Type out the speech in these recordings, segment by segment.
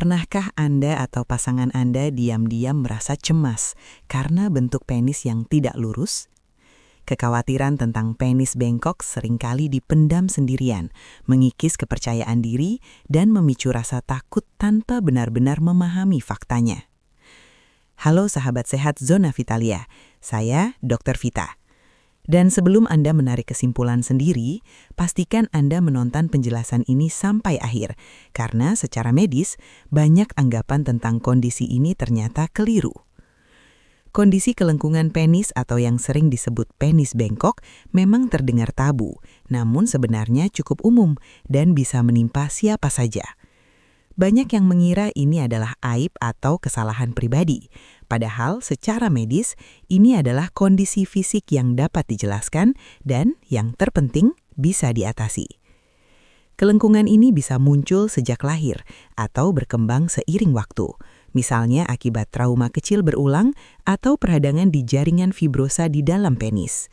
Pernahkah Anda atau pasangan Anda diam-diam merasa cemas karena bentuk penis yang tidak lurus? Kekhawatiran tentang penis bengkok seringkali dipendam sendirian, mengikis kepercayaan diri dan memicu rasa takut tanpa benar-benar memahami faktanya. Halo sahabat sehat Zona Vitalia, saya Dr. Vita. Dan sebelum Anda menarik kesimpulan sendiri, pastikan Anda menonton penjelasan ini sampai akhir, karena secara medis, banyak anggapan tentang kondisi ini ternyata keliru. Kondisi kelengkungan penis atau yang sering disebut penis bengkok memang terdengar tabu, namun sebenarnya cukup umum dan bisa menimpa siapa saja. Banyak yang mengira ini adalah aib atau kesalahan pribadi, padahal secara medis ini adalah kondisi fisik yang dapat dijelaskan dan yang terpenting bisa diatasi. Kelengkungan ini bisa muncul sejak lahir atau berkembang seiring waktu, misalnya akibat trauma kecil berulang atau peradangan di jaringan fibrosa di dalam penis.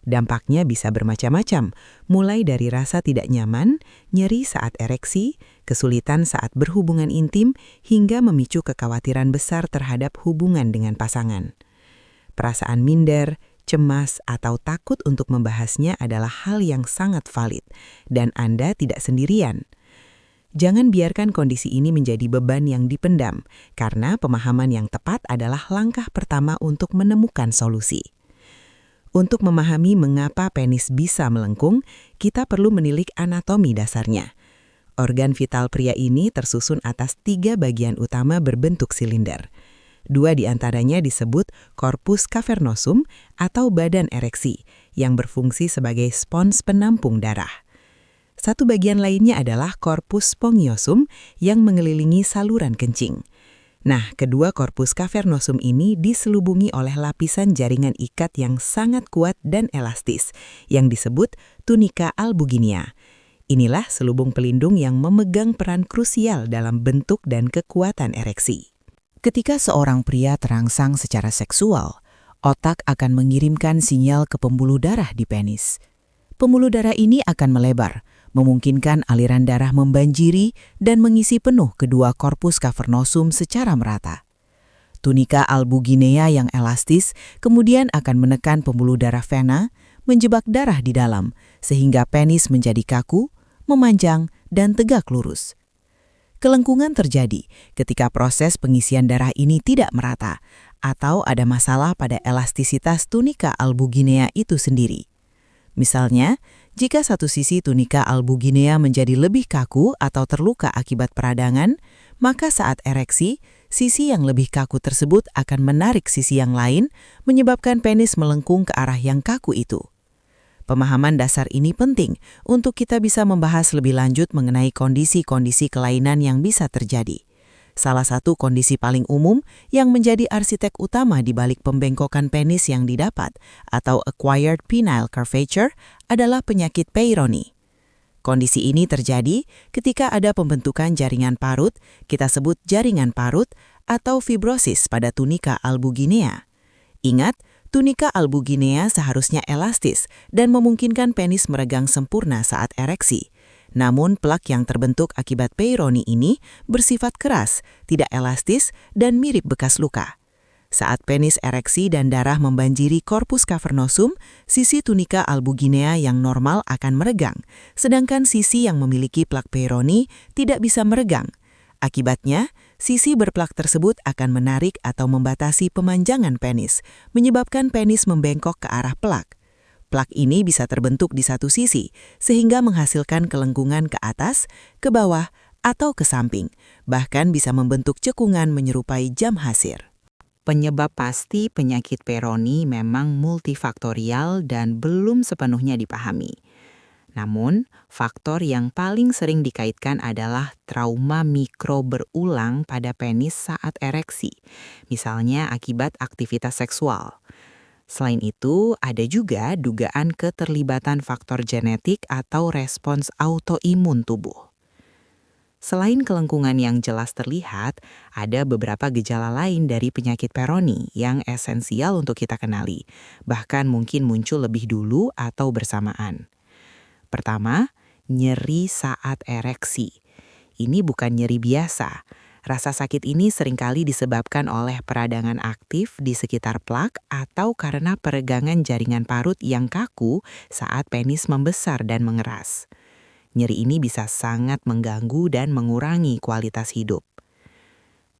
Dampaknya bisa bermacam-macam, mulai dari rasa tidak nyaman, nyeri saat ereksi, kesulitan saat berhubungan intim, hingga memicu kekhawatiran besar terhadap hubungan dengan pasangan. Perasaan minder, cemas, atau takut untuk membahasnya adalah hal yang sangat valid, dan Anda tidak sendirian. Jangan biarkan kondisi ini menjadi beban yang dipendam, karena pemahaman yang tepat adalah langkah pertama untuk menemukan solusi. Untuk memahami mengapa penis bisa melengkung, kita perlu menilik anatomi dasarnya. Organ vital pria ini tersusun atas 3 bagian utama berbentuk silinder. 2 di antaranya disebut corpus cavernosum atau badan ereksi, yang berfungsi sebagai spons penampung darah. 1 bagian lainnya adalah corpus spongiosum yang mengelilingi saluran kencing. Nah, kedua korpus cavernosum ini diselubungi oleh lapisan jaringan ikat yang sangat kuat dan elastis, yang disebut tunika albuginea. Inilah selubung pelindung yang memegang peran krusial dalam bentuk dan kekuatan ereksi. Ketika seorang pria terangsang secara seksual, otak akan mengirimkan sinyal ke pembuluh darah di penis. Pembuluh darah ini akan melebar, memungkinkan aliran darah membanjiri dan mengisi penuh kedua korpus cavernosum secara merata. Tunika albuginea yang elastis kemudian akan menekan pembuluh darah vena, menjebak darah di dalam, sehingga penis menjadi kaku, memanjang, dan tegak lurus. Kelengkungan terjadi ketika proses pengisian darah ini tidak merata, atau ada masalah pada elastisitas tunika albuginea itu sendiri. Misalnya, jika satu sisi tunika albuginea menjadi lebih kaku atau terluka akibat peradangan, maka saat ereksi, sisi yang lebih kaku tersebut akan menarik sisi yang lain, menyebabkan penis melengkung ke arah yang kaku itu. Pemahaman dasar ini penting untuk kita bisa membahas lebih lanjut mengenai kondisi-kondisi kelainan yang bisa terjadi. Salah satu kondisi paling umum yang menjadi arsitek utama di balik pembengkokan penis yang didapat atau acquired penile curvature adalah penyakit Peyronie. Kondisi ini terjadi ketika ada pembentukan jaringan parut, kita sebut jaringan parut, atau fibrosis pada tunika albuginea. Ingat, tunika albuginea seharusnya elastis dan memungkinkan penis meregang sempurna saat ereksi. Namun, plak yang terbentuk akibat Peyronie ini bersifat keras, tidak elastis, dan mirip bekas luka. Saat penis ereksi dan darah membanjiri korpus cavernosum, sisi tunika albuginea yang normal akan meregang, sedangkan sisi yang memiliki plak Peyronie tidak bisa meregang. Akibatnya, sisi berplak tersebut akan menarik atau membatasi pemanjangan penis, menyebabkan penis membengkok ke arah plak. Plak ini bisa terbentuk di satu sisi, sehingga menghasilkan kelengkungan ke atas, ke bawah, atau ke samping, bahkan bisa membentuk cekungan menyerupai jam hasir. Penyebab pasti penyakit Peyronie memang multifaktorial dan belum sepenuhnya dipahami. Namun, faktor yang paling sering dikaitkan adalah trauma mikro berulang pada penis saat ereksi, misalnya akibat aktivitas seksual. Selain itu, ada juga dugaan keterlibatan faktor genetik atau respons autoimun tubuh. Selain kelengkungan yang jelas terlihat, ada beberapa gejala lain dari penyakit Peyronie yang esensial untuk kita kenali, bahkan mungkin muncul lebih dulu atau bersamaan. Pertama, nyeri saat ereksi. Ini bukan nyeri biasa. Rasa sakit ini seringkali disebabkan oleh peradangan aktif di sekitar plak atau karena peregangan jaringan parut yang kaku saat penis membesar dan mengeras. Nyeri ini bisa sangat mengganggu dan mengurangi kualitas hidup.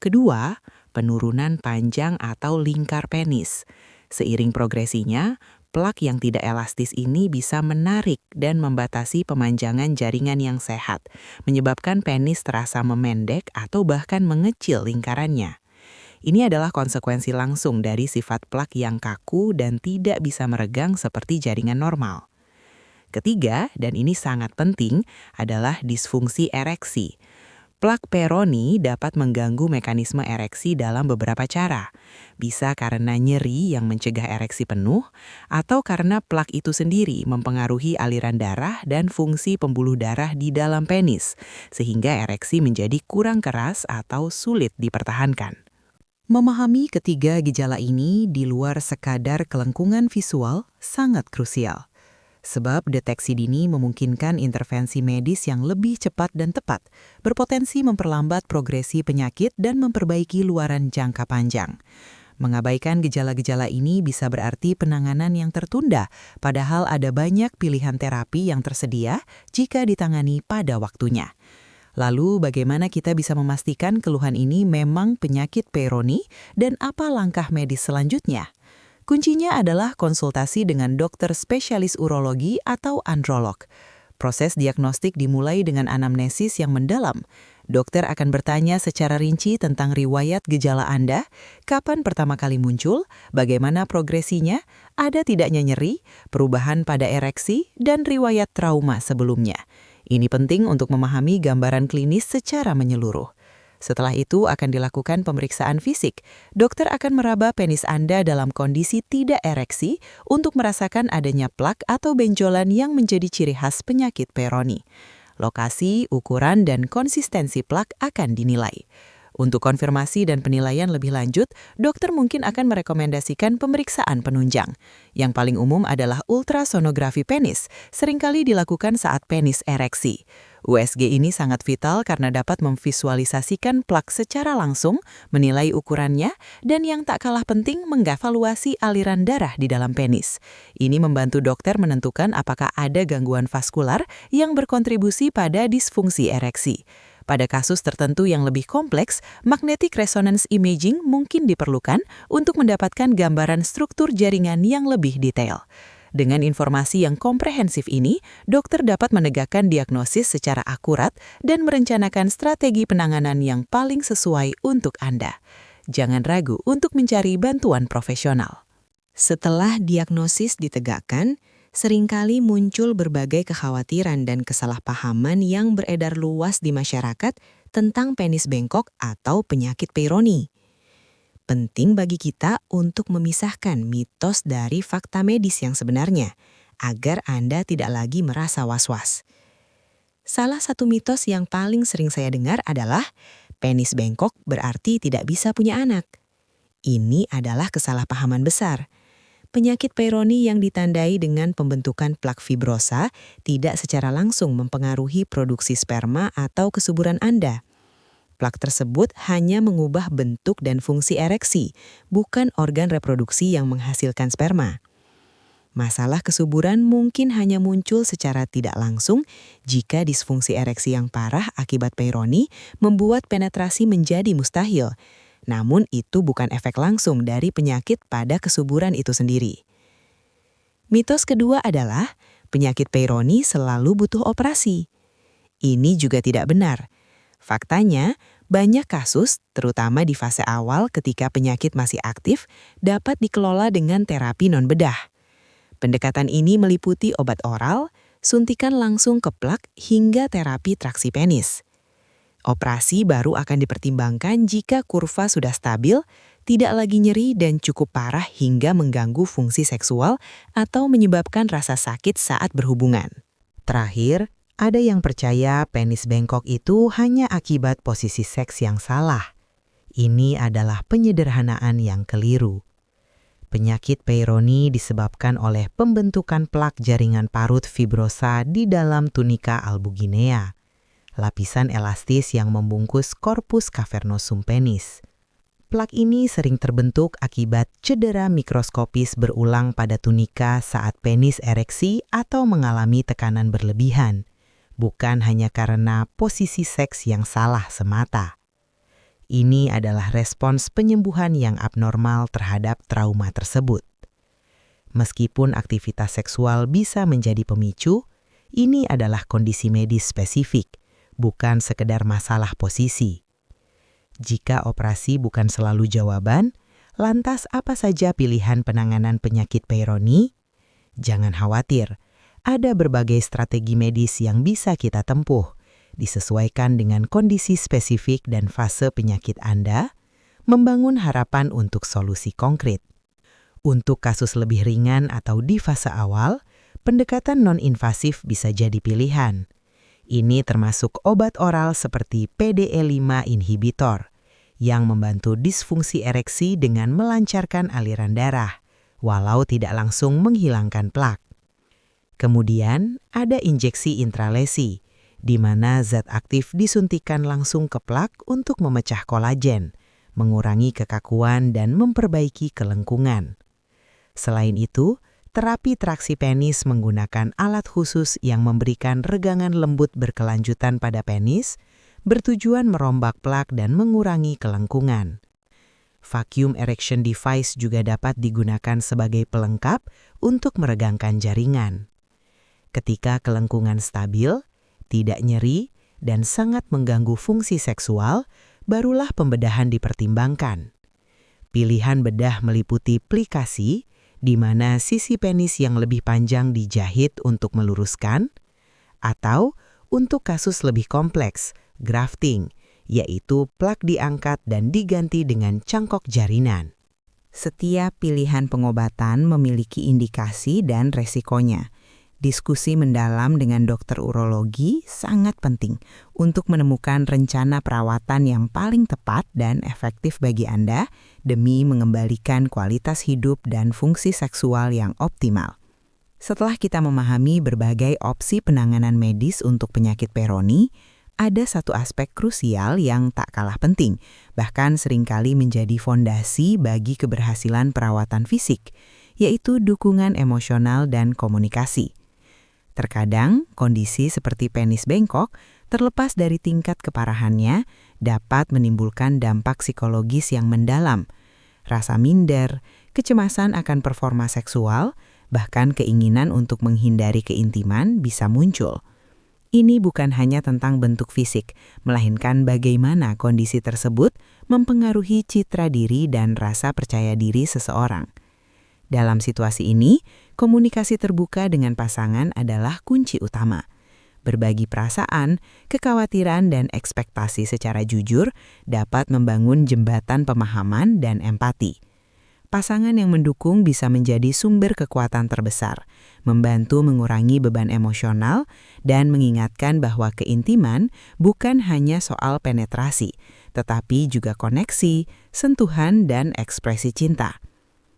Kedua, penurunan panjang atau lingkar penis. Seiring progresinya, plak yang tidak elastis ini bisa menarik dan membatasi pemanjangan jaringan yang sehat, menyebabkan penis terasa memendek atau bahkan mengecil lingkarannya. Ini adalah konsekuensi langsung dari sifat plak yang kaku dan tidak bisa meregang seperti jaringan normal. Ketiga, dan ini sangat penting, adalah disfungsi ereksi. Plak Peyronie dapat mengganggu mekanisme ereksi dalam beberapa cara. Bisa karena nyeri yang mencegah ereksi penuh, atau karena plak itu sendiri mempengaruhi aliran darah dan fungsi pembuluh darah di dalam penis, sehingga ereksi menjadi kurang keras atau sulit dipertahankan. Memahami ketiga gejala ini di luar sekadar kelengkungan visual sangat krusial. Sebab deteksi dini memungkinkan intervensi medis yang lebih cepat dan tepat, berpotensi memperlambat progresi penyakit dan memperbaiki luaran jangka panjang. Mengabaikan gejala-gejala ini bisa berarti penanganan yang tertunda, padahal ada banyak pilihan terapi yang tersedia jika ditangani pada waktunya. Lalu bagaimana kita bisa memastikan keluhan ini memang penyakit Peyronie dan apa langkah medis selanjutnya? Kuncinya adalah konsultasi dengan dokter spesialis urologi atau androlog. Proses diagnostik dimulai dengan anamnesis yang mendalam. Dokter akan bertanya secara rinci tentang riwayat gejala Anda, kapan pertama kali muncul, bagaimana progresinya, ada tidaknya nyeri, perubahan pada ereksi, dan riwayat trauma sebelumnya. Ini penting untuk memahami gambaran klinis secara menyeluruh. Setelah itu akan dilakukan pemeriksaan fisik. Dokter akan meraba penis Anda dalam kondisi tidak ereksi untuk merasakan adanya plak atau benjolan yang menjadi ciri khas penyakit Peyronie. Lokasi, ukuran, dan konsistensi plak akan dinilai. Untuk konfirmasi dan penilaian lebih lanjut, dokter mungkin akan merekomendasikan pemeriksaan penunjang. Yang paling umum adalah ultrasonografi penis, seringkali dilakukan saat penis ereksi. USG ini sangat vital karena dapat memvisualisasikan plak secara langsung, menilai ukurannya, dan yang tak kalah penting mengevaluasi aliran darah di dalam penis. Ini membantu dokter menentukan apakah ada gangguan vaskular yang berkontribusi pada disfungsi ereksi. Pada kasus tertentu yang lebih kompleks, magnetic resonance imaging mungkin diperlukan untuk mendapatkan gambaran struktur jaringan yang lebih detail. Dengan informasi yang komprehensif ini, dokter dapat menegakkan diagnosis secara akurat dan merencanakan strategi penanganan yang paling sesuai untuk Anda. Jangan ragu untuk mencari bantuan profesional. Setelah diagnosis ditegakkan, seringkali muncul berbagai kekhawatiran dan kesalahpahaman yang beredar luas di masyarakat tentang penis bengkok atau penyakit Peyronie. Penting bagi kita untuk memisahkan mitos dari fakta medis yang sebenarnya, agar Anda tidak lagi merasa was-was. Salah satu mitos yang paling sering saya dengar adalah penis bengkok berarti tidak bisa punya anak. Ini adalah kesalahpahaman besar. Penyakit Peyronie yang ditandai dengan pembentukan plak fibrosa tidak secara langsung mempengaruhi produksi sperma atau kesuburan Anda. Plak tersebut hanya mengubah bentuk dan fungsi ereksi, bukan organ reproduksi yang menghasilkan sperma. Masalah kesuburan mungkin hanya muncul secara tidak langsung jika disfungsi ereksi yang parah akibat Peyronie membuat penetrasi menjadi mustahil. Namun itu bukan efek langsung dari penyakit pada kesuburan itu sendiri. Mitos kedua adalah penyakit Peyronie selalu butuh operasi. Ini juga tidak benar. Faktanya, banyak kasus, terutama di fase awal ketika penyakit masih aktif, dapat dikelola dengan terapi non-bedah. Pendekatan ini meliputi obat oral, suntikan langsung ke plak, hingga terapi traksi penis. Operasi baru akan dipertimbangkan jika kurva sudah stabil, tidak lagi nyeri dan cukup parah hingga mengganggu fungsi seksual atau menyebabkan rasa sakit saat berhubungan. Terakhir, ada yang percaya penis bengkok itu hanya akibat posisi seks yang salah. Ini adalah penyederhanaan yang keliru. Penyakit Peyronie disebabkan oleh pembentukan plak jaringan parut fibrosa di dalam tunika albuginea. lapisan elastis yang membungkus corpus cavernosum penis. Plak ini sering terbentuk akibat cedera mikroskopis berulang pada tunika saat penis ereksi atau mengalami tekanan berlebihan, bukan hanya karena posisi seks yang salah semata. Ini adalah respons penyembuhan yang abnormal terhadap trauma tersebut. Meskipun aktivitas seksual bisa menjadi pemicu, ini adalah kondisi medis spesifik, bukan sekedar masalah posisi. Jika operasi bukan selalu jawaban, lantas apa saja pilihan penanganan penyakit Peyronie? Jangan khawatir, ada berbagai strategi medis yang bisa kita tempuh, disesuaikan dengan kondisi spesifik dan fase penyakit Anda, membangun harapan untuk solusi konkret. Untuk kasus lebih ringan atau di fase awal, pendekatan non-invasif bisa jadi pilihan. Ini termasuk obat oral seperti PDE5 inhibitor, yang membantu disfungsi ereksi dengan melancarkan aliran darah, walau tidak langsung menghilangkan plak. Kemudian, ada injeksi intralesi, di mana zat aktif disuntikan langsung ke plak untuk memecah kolagen, mengurangi kekakuan dan memperbaiki kelengkungan. Selain itu, terapi traksi penis menggunakan alat khusus yang memberikan regangan lembut berkelanjutan pada penis, bertujuan merombak plak dan mengurangi kelengkungan. Vacuum erection device juga dapat digunakan sebagai pelengkap untuk meregangkan jaringan. Ketika kelengkungan stabil, tidak nyeri, dan sangat mengganggu fungsi seksual, barulah pembedahan dipertimbangkan. Pilihan bedah meliputi plikasi, di mana sisi penis yang lebih panjang dijahit untuk meluruskan, atau untuk kasus lebih kompleks, grafting, yaitu plak diangkat dan diganti dengan cangkok jarinan. Setiap pilihan pengobatan memiliki indikasi dan resikonya. Diskusi mendalam dengan dokter urologi sangat penting untuk menemukan rencana perawatan yang paling tepat dan efektif bagi Anda demi mengembalikan kualitas hidup dan fungsi seksual yang optimal. Setelah kita memahami berbagai opsi penanganan medis untuk penyakit Peyronie, ada satu aspek krusial yang tak kalah penting, bahkan seringkali menjadi fondasi bagi keberhasilan perawatan fisik, yaitu dukungan emosional dan komunikasi. Terkadang, kondisi seperti penis bengkok, terlepas dari tingkat keparahannya, dapat menimbulkan dampak psikologis yang mendalam. Rasa minder, kecemasan akan performa seksual, bahkan keinginan untuk menghindari keintiman bisa muncul. Ini bukan hanya tentang bentuk fisik, melainkan bagaimana kondisi tersebut mempengaruhi citra diri dan rasa percaya diri seseorang. Dalam situasi ini, komunikasi terbuka dengan pasangan adalah kunci utama. Berbagi perasaan, kekhawatiran, dan ekspektasi secara jujur dapat membangun jembatan pemahaman dan empati. Pasangan yang mendukung bisa menjadi sumber kekuatan terbesar, membantu mengurangi beban emosional, dan mengingatkan bahwa keintiman bukan hanya soal penetrasi, tetapi juga koneksi, sentuhan, dan ekspresi cinta.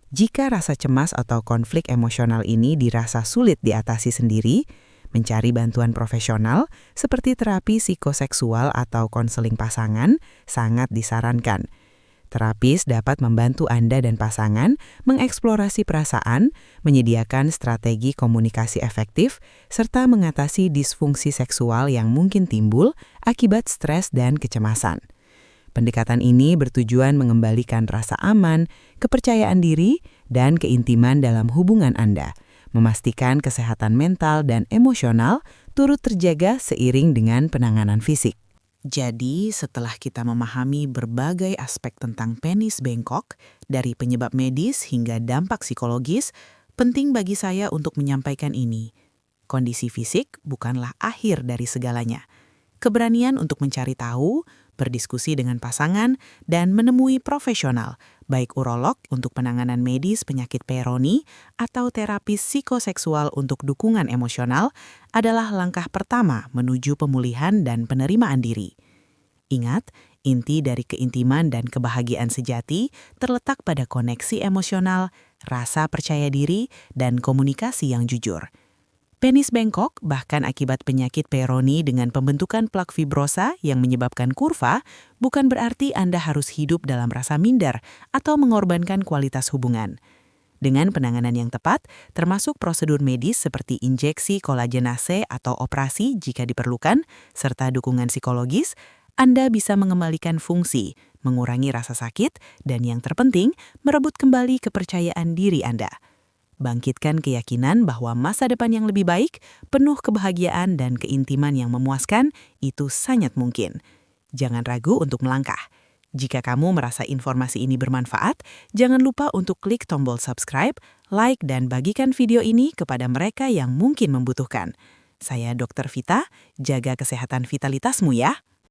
Jika rasa cemas atau konflik emosional ini dirasa sulit diatasi sendiri, mencari bantuan profesional seperti terapi psikoseksual atau konseling pasangan sangat disarankan. Terapis dapat membantu Anda dan pasangan mengeksplorasi perasaan, menyediakan strategi komunikasi efektif, serta mengatasi disfungsi seksual yang mungkin timbul akibat stres dan kecemasan. Pendekatan ini bertujuan mengembalikan rasa aman, kepercayaan diri, dan keintiman dalam hubungan Anda, memastikan kesehatan mental dan emosional turut terjaga seiring dengan penanganan fisik. Jadi, setelah kita memahami berbagai aspek tentang penis bengkok, dari penyebab medis hingga dampak psikologis, penting bagi saya untuk menyampaikan ini. Kondisi fisik bukanlah akhir dari segalanya. Keberanian untuk mencari tahu, berdiskusi dengan pasangan, dan menemui profesional, baik urolog untuk penanganan medis penyakit Peyronie atau terapis psikoseksual untuk dukungan emosional, adalah langkah pertama menuju pemulihan dan penerimaan diri. Ingat, inti dari keintiman dan kebahagiaan sejati terletak pada koneksi emosional, rasa percaya diri, dan komunikasi yang jujur. Penis bengkok bahkan akibat penyakit Peyronie dengan pembentukan plak fibrosa yang menyebabkan kurva, bukan berarti Anda harus hidup dalam rasa minder atau mengorbankan kualitas hubungan. Dengan penanganan yang tepat, termasuk prosedur medis seperti injeksi kolagenase atau operasi jika diperlukan, serta dukungan psikologis, Anda bisa mengembalikan fungsi, mengurangi rasa sakit, dan yang terpenting, merebut kembali kepercayaan diri Anda. Bangkitkan keyakinan bahwa masa depan yang lebih baik, penuh kebahagiaan dan keintiman yang memuaskan, itu sangat mungkin. Jangan ragu untuk melangkah. Jika kamu merasa informasi ini bermanfaat, jangan lupa untuk klik tombol subscribe, like, dan bagikan video ini kepada mereka yang mungkin membutuhkan. Saya Dr. Vita, jaga kesehatan vitalitasmu ya.